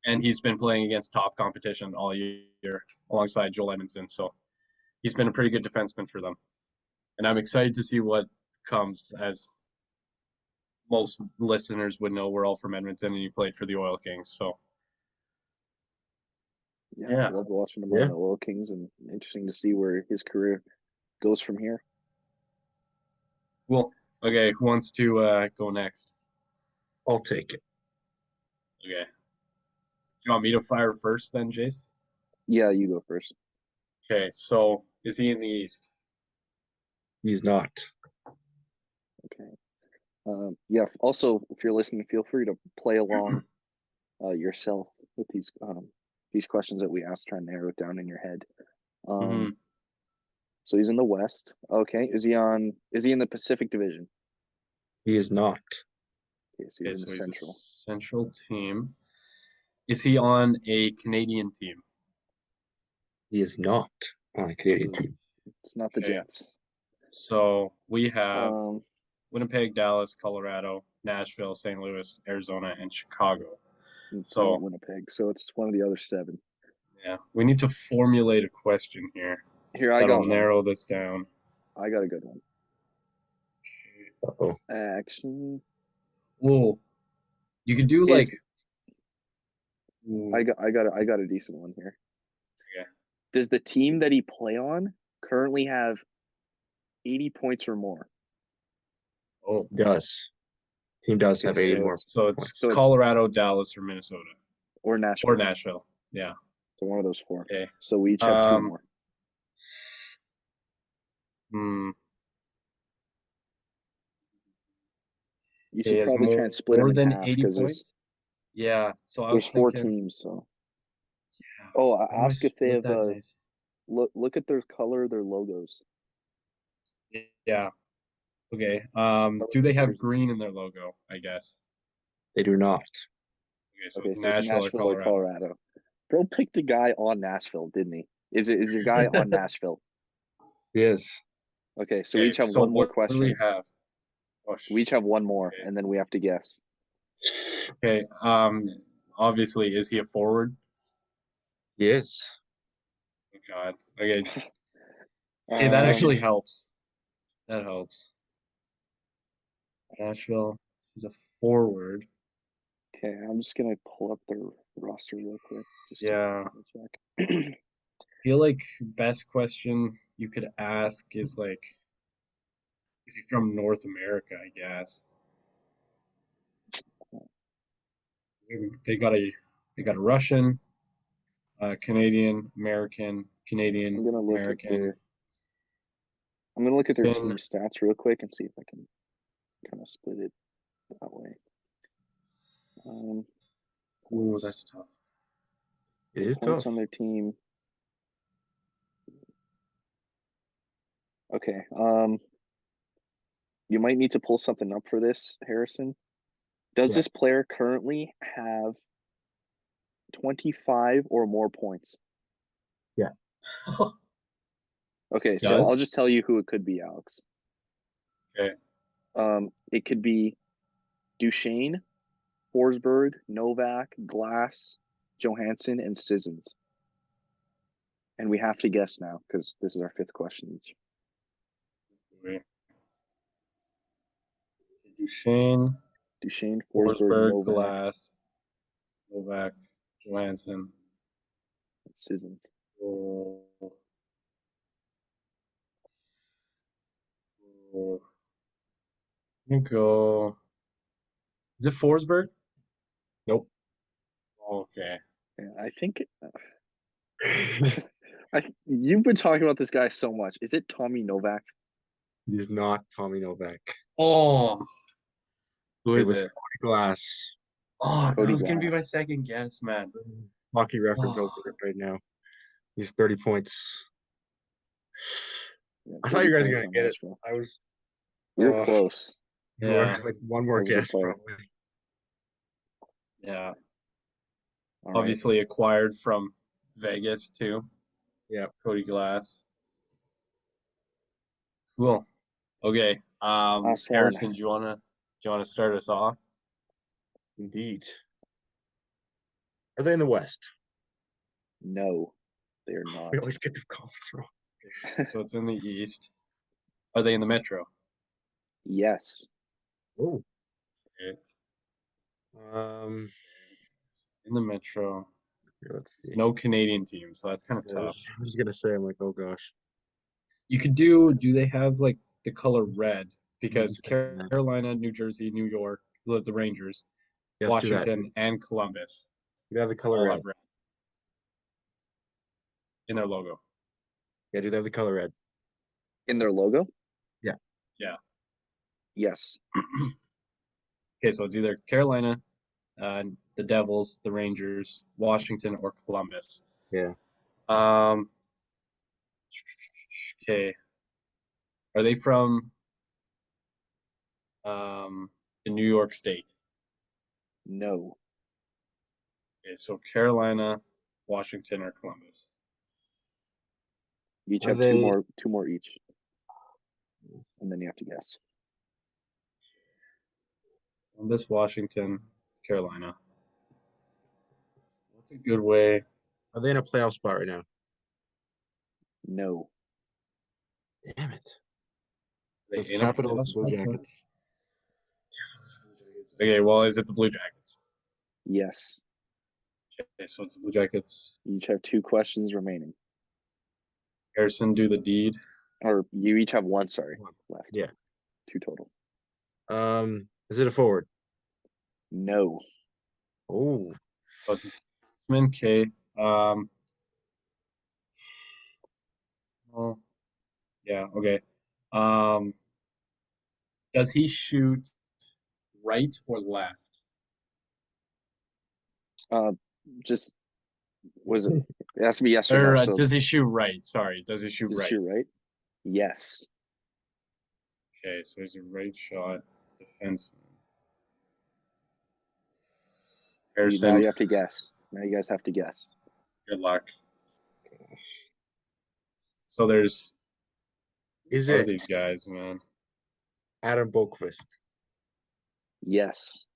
and he's been playing against top competition all year alongside Joel Edmondson. So he's been a pretty good defenseman for them. And I'm excited to see what comes. As most listeners would know, we're all from Edmonton, and he played for the Oil Kings. So yeah, yeah, love watching him on Yeah. the Oil Kings, and interesting to see where his career goes from here. cool. Okay, who wants to go next? I'll take it. Okay, do you want me to fire first then, Jace? Yeah, you go first. Okay, so is he in the East? He's not. Okay. Yeah. Also, if you're listening, feel free to play along yourself with these questions that we asked. Try and narrow it down in your head. Mm-hmm. So he's in the West. Okay. Is he in the Pacific Division? He is not. Okay, so Okay, he's in the so he's a Central. Central team. Is he on a Canadian team? He is not on a Canadian team. It's not the Okay, Jets. so we have Um, Winnipeg, Dallas, Colorado, Nashville, St. Louis, Arizona, and Chicago. it's not So Winnipeg, so it's one of the other 7. yeah, we need to formulate a question here Here, I that'll got one. narrow this down. I got a good one. Uh-oh. Actually, Well, you could do like, I got a decent one here. okay. Does the team that he play on currently have 80 points or more? Oh, Does. Team does have Okay, 80 so more it's so it's points. so it's Colorado, Dallas, or Minnesota, or or Nashville. Nashville. Yeah. So one of those four. Okay. So we each have two Um, more. hmm. You Okay, should is probably try and split more them in than half 80 because there's points? Yeah. So I there's was four thinking, teams. So yeah, how do I ask if they split have that nice? look at their color, their logos. Yeah. Okay. Color Do they of their have jersey. green in their logo? I guess. They do not. Okay, so Okay, it's so it's Nashville or Nashville or Colorado. Colorado. Bro picked a guy on Nashville, didn't he? Is your guy on Nashville? Yes. Okay, so we Okay, each have so one more what do we question. have? Oh, We each have one more, okay. and then we have to guess. Okay. Obviously, is he a forward? Yes. Oh God. Okay. Hey, that Um, actually helps. That helps. Nashville. He's a forward. okay, I'm just gonna pull up their roster real quick just to Yeah. check. I feel like best question you could ask is like, is he from North America? I guess they got a Russian, Canadian, American, I'm Canadian, gonna look at American, their Finn. team stats real quick and see if I can kind of split it that way. Ooh, Points. that's tough. It is Points tough. on their team. Okay. You might need to pull something up for this, Harrison. Does Yeah. this player currently have 25 or more points? Yeah. Okay, so I'll Does? just tell you who it could be, Alex. Okay. It could be Duchesne, Forsberg, Novak, Glass, Johansson, and Sissons. And we have to guess now because this is our fifth question each. Wait. Duchesne, Duchesne, Forsberg, Forsberg, Novak, Glass, Novak, Johansson. and Sissons. Oh, oh. Let me go. Is it Forsberg? Nope. Okay. Yeah, I think you've been talking about this guy so much. Is it Tommy Novak? It is not Tommy Novak. Oh, who It is was it? Cody Glass. Oh, that Cody was gonna be my Glass. second guess, man. Hockey reference Oh, open it right now. He's 30 points. Yeah, I thought 30 you guys were points gonna on get it. Nashville. I was You're uh close. you were yeah, like one more That was a good guess player. probably. yeah. All right. Obviously acquired from Vegas too. Yeah, Cody Glass. Cool. Okay. Last one. Harrison, do you wanna start us off? indeed. Are they in the West? No, they are not. We always get the conference wrong. So it's in the East. Are they in the Metro? Yes. Oh. Okay. Um, In the Metro. let's There's see. no Canadian team, so that's kind of I tough. was just gonna say, I'm like, oh gosh. You could do they have like the color red? Because Yeah, Carolina, New Jersey, New York, the Rangers, let's do that. Washington, and Columbus You have the color all red. have red in their logo. Yeah, do they have the color red? In their logo? Yeah. Yeah. Yes. Okay, so it's either Carolina, the Devils, the Rangers, Washington, or Columbus. Yeah. Um, okay. Are they from the New York State? No. Okay, so Carolina, Washington, or Columbus. You each Are have they two more each, and then you have to guess. Columbus, Washington, Carolina. What's a good way? are they in a playoff spot right now? No. Damn it. Are So they it's in a Capitals, playoff Blue spot? So Jackets. okay, well, is it the Blue Jackets? Yes. Okay, so it's the Blue Jackets. You each have two questions remaining. Harrison, do the deed. Or you each have one, sorry, left. Yeah. Two total. Is it a forward? No. Oh, So it's defenseman. Okay. Well, yeah. Okay. Um, does he shoot right or left? Uh, just was it? It has to be yes or Or no. So does he shoot right? Sorry, does he shoot just right? shoot right. Yes. Okay, so he's a right shot defenseman. Now Harrison, you have to guess. Now you guys have to guess. good luck. So there's is what are it these guys, man? Adam Boqvist? Yes.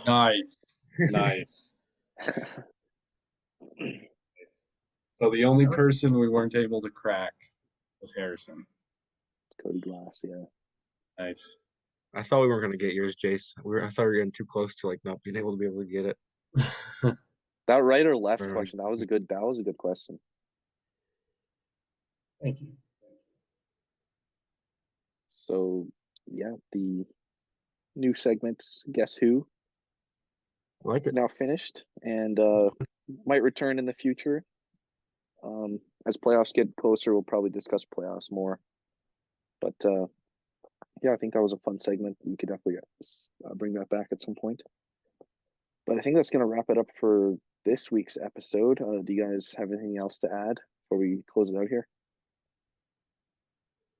Nice, nice, nice. So the only That was- person we weren't able to crack was Harrison. Cody Glass. Yeah. Nice. I thought we weren't gonna get yours, Jace. I thought we were getting too close to like not being able to be able to get it. That right or left Um, question. That was a good. That was a good question. Thank you. So yeah, the new segment, Guess Who, I like it. now finished and might return in the future. As playoffs get closer, we'll probably discuss playoffs more. But yeah, I think that was a fun segment. We could definitely bring that back at some point. But I think that's going to wrap it up for this week's episode. Do you guys have anything else to add before we close it out here?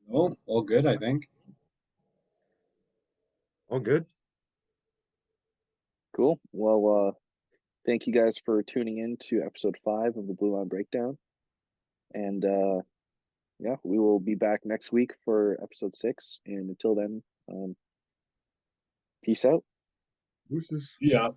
No, all good, I think. All good. Cool. Well, thank you guys for tuning in to episode 5 of the Blue Line Breakdown. And yeah, we will be back next week for episode 6. And until then, peace out. Deuces. Yeah.